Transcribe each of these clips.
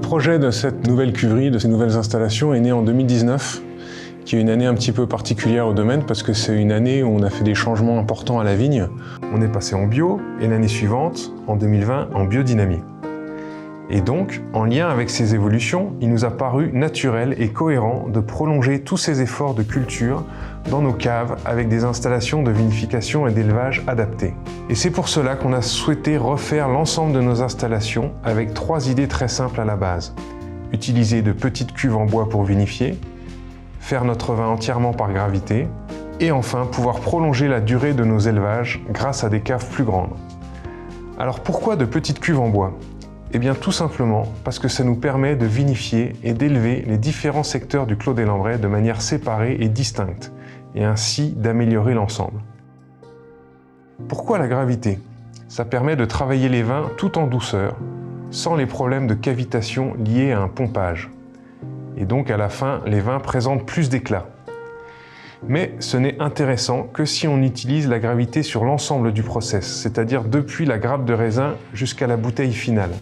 projet de cette nouvelle cuverie, de ces nouvelles installations, est né en 2019, qui est une année un petit peu particulière au domaine parce que c'est une année où on a fait des changements importants à la vigne. On est passé en bio et l'année suivante, en 2020, en biodynamie. Et donc, en lien avec ces évolutions, il nous a paru naturel et cohérent de prolonger tous ces efforts de culture dans nos caves avec des installations de vinification et d'élevage adaptées. Et c'est pour cela qu'on a souhaité refaire l'ensemble de nos installations avec 3 idées très simples à la base. Utiliser de petites cuves en bois pour vinifier, faire notre vin entièrement par gravité, et enfin pouvoir prolonger la durée de nos élevages grâce à des caves plus grandes. Alors pourquoi de petites cuves en bois ? Eh bien tout simplement parce que ça nous permet de vinifier et d'élever les différents secteurs du Clos des Lambrais de manière séparée et distincte, et ainsi d'améliorer l'ensemble. Pourquoi la gravité ? Ça permet de travailler les vins tout en douceur, sans les problèmes de cavitation liés à un pompage. Et donc à la fin, les vins présentent plus d'éclat. Mais ce n'est intéressant que si on utilise la gravité sur l'ensemble du process, c'est-à-dire depuis la grappe de raisin jusqu'à la bouteille finale.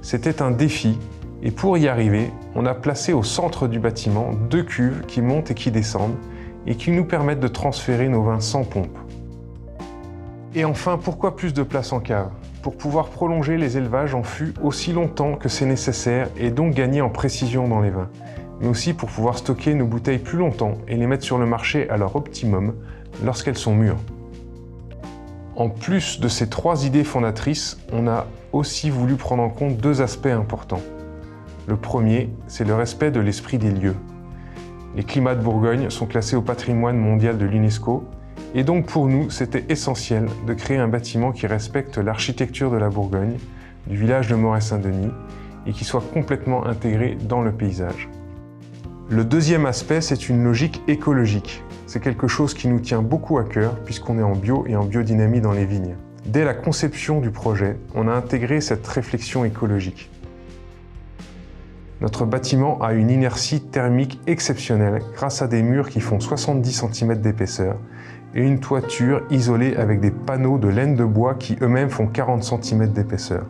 C'était un défi, et pour y arriver, on a placé au centre du bâtiment 2 cuves qui montent et qui descendent, et qui nous permettent de transférer nos vins sans pompe. Et enfin, pourquoi plus de place en cave ? Pour pouvoir prolonger les élevages en fût aussi longtemps que c'est nécessaire, et donc gagner en précision dans les vins. Mais aussi pour pouvoir stocker nos bouteilles plus longtemps et les mettre sur le marché à leur optimum lorsqu'elles sont mûres. En plus de ces 3 idées fondatrices, on a aussi voulu prendre en compte 2 aspects importants. Le premier, c'est le respect de l'esprit des lieux. Les climats de Bourgogne sont classés au patrimoine mondial de l'UNESCO, et donc pour nous, c'était essentiel de créer un bâtiment qui respecte l'architecture de la Bourgogne, du village de Moret-Saint-Denis, et qui soit complètement intégré dans le paysage. Le deuxième aspect, c'est une logique écologique. C'est quelque chose qui nous tient beaucoup à cœur puisqu'on est en bio et en biodynamie dans les vignes. Dès la conception du projet, on a intégré cette réflexion écologique. Notre bâtiment a une inertie thermique exceptionnelle grâce à des murs qui font 70 cm d'épaisseur et une toiture isolée avec des panneaux de laine de bois qui eux-mêmes font 40 cm d'épaisseur.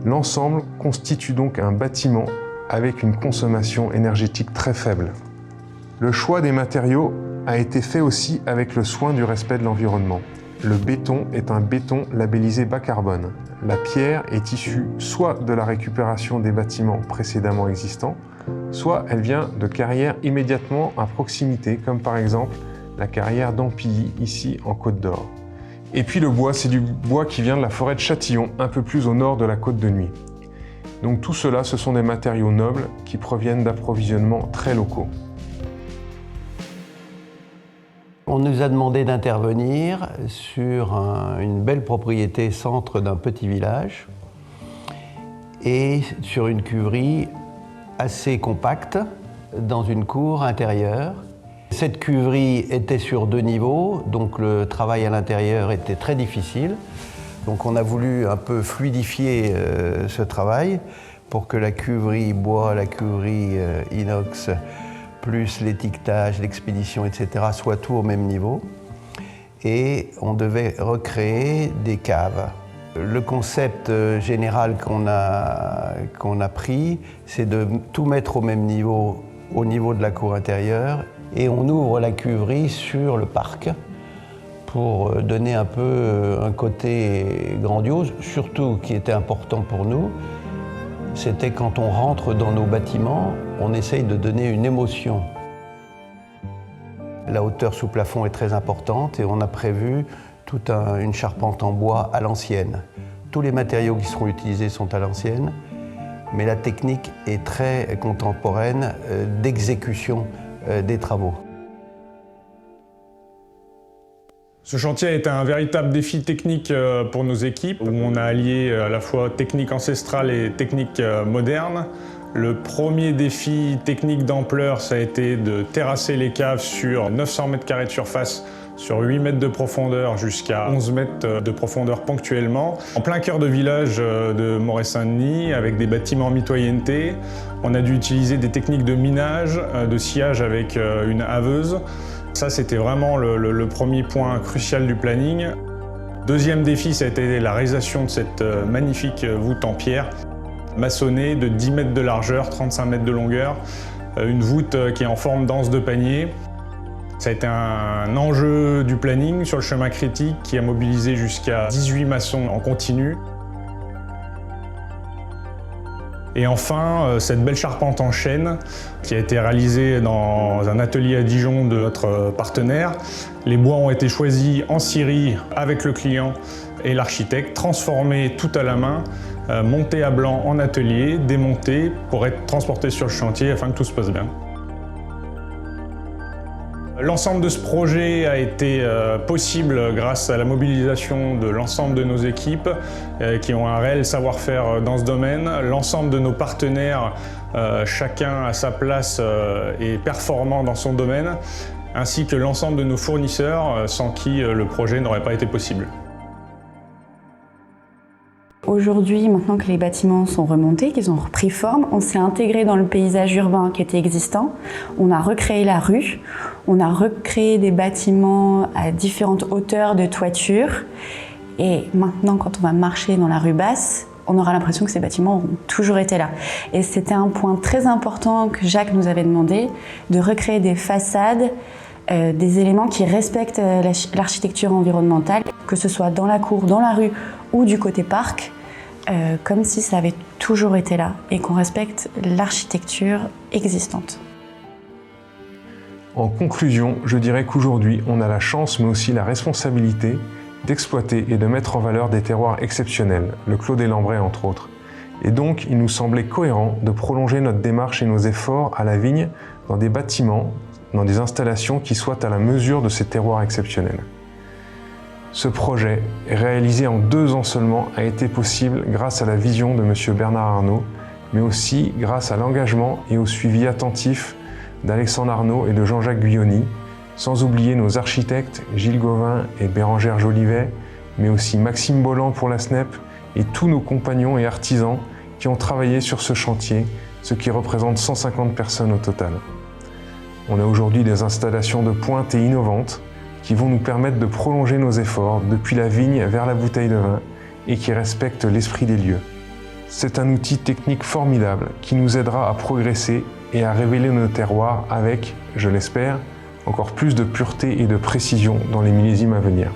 L'ensemble constitue donc un bâtiment avec une consommation énergétique très faible. Le choix des matériaux a été fait aussi avec le soin du respect de l'environnement. Le béton est un béton labellisé bas carbone. La pierre est issue soit de la récupération des bâtiments précédemment existants, soit elle vient de carrières immédiatement à proximité, comme par exemple la carrière d'Ampilly, ici en Côte d'Or. Et puis le bois, c'est du bois qui vient de la forêt de Châtillon, un peu plus au nord de la Côte de Nuits. Donc tout cela, ce sont des matériaux nobles qui proviennent d'approvisionnements très locaux. On nous a demandé d'intervenir sur une belle propriété centre d'un petit village et sur une cuverie assez compacte dans une cour intérieure. Cette cuverie était sur 2 niveaux, donc le travail à l'intérieur était très difficile. Donc on a voulu un peu fluidifier ce travail pour que la cuverie bois, la cuverie inox, plus l'étiquetage, l'expédition, etc., soit tout au même niveau. Et on devait recréer des caves. Le concept général qu'on a pris, c'est de tout mettre au même niveau, au niveau de la cour intérieure, et on ouvre la cuverie sur le parc pour donner un peu un côté grandiose, surtout qui était important pour nous. C'était quand on rentre dans nos bâtiments, on essaye de donner une émotion. La hauteur sous plafond est très importante et on a prévu toute une charpente en bois à l'ancienne. Tous les matériaux qui seront utilisés sont à l'ancienne, mais la technique est très contemporaine d'exécution des travaux. Ce chantier a été un véritable défi technique pour nos équipes, où on a allié à la fois technique ancestrale et technique moderne. Le premier défi technique d'ampleur, ça a été de terrasser les caves sur 900 m² de surface, sur 8 mètres de profondeur jusqu'à 11 mètres de profondeur ponctuellement. En plein cœur de village de Moret-Saint-Denis, avec des bâtiments en mitoyenneté, on a dû utiliser des techniques de minage, de sciage avec une haveuse. Ça, c'était vraiment le premier point crucial du planning. Deuxième défi, ça a été la réalisation de cette magnifique voûte en pierre. maçonnée de 10 mètres de largeur, 35 mètres de longueur, une voûte qui est en forme d'anse de panier. Ça a été un enjeu du planning sur le chemin critique qui a mobilisé jusqu'à 18 maçons en continu. Et enfin, cette belle charpente en chêne qui a été réalisée dans un atelier à Dijon de notre partenaire. Les bois ont été choisis en Syrie avec le client et l'architecte, transformés tout à la main, montés à blanc en atelier, démontés pour être transportés sur le chantier afin que tout se passe bien. L'ensemble de ce projet a été possible grâce à la mobilisation de l'ensemble de nos équipes qui ont un réel savoir-faire dans ce domaine. L'ensemble de nos partenaires, chacun à sa place et performant dans son domaine, ainsi que l'ensemble de nos fournisseurs sans qui le projet n'aurait pas été possible. Aujourd'hui, maintenant que les bâtiments sont remontés, qu'ils ont repris forme, on s'est intégré dans le paysage urbain qui était existant. On a recréé la rue, on a recréé des bâtiments à différentes hauteurs de toiture. Et maintenant, quand on va marcher dans la rue basse, on aura l'impression que ces bâtiments ont toujours été là. Et c'était un point très important que Jacques nous avait demandé, de recréer des façades, des éléments qui respectent l'architecture environnementale, que ce soit dans la cour, dans la rue ou du côté parc, comme si ça avait toujours été là et qu'on respecte l'architecture existante. En conclusion, je dirais qu'aujourd'hui, on a la chance mais aussi la responsabilité d'exploiter et de mettre en valeur des terroirs exceptionnels, le Clos des Lambrais entre autres. Et donc, il nous semblait cohérent de prolonger notre démarche et nos efforts à la vigne dans des bâtiments, dans des installations qui soient à la mesure de ces terroirs exceptionnels. Ce projet, réalisé en 2 ans seulement, a été possible grâce à la vision de M. Bernard Arnault, mais aussi grâce à l'engagement et au suivi attentif d'Alexandre Arnault et de Jean-Jacques Guyoni, sans oublier nos architectes Gilles Gauvin et Bérangère Jolivet, mais aussi Maxime Bolland pour la SNEP et tous nos compagnons et artisans qui ont travaillé sur ce chantier, ce qui représente 150 personnes au total. On a aujourd'hui des installations de pointe et innovantes qui vont nous permettre de prolonger nos efforts depuis la vigne vers la bouteille de vin et qui respectent l'esprit des lieux. C'est un outil technique formidable qui nous aidera à progresser et à révéler nos terroirs avec, je l'espère, encore plus de pureté et de précision dans les millésimes à venir.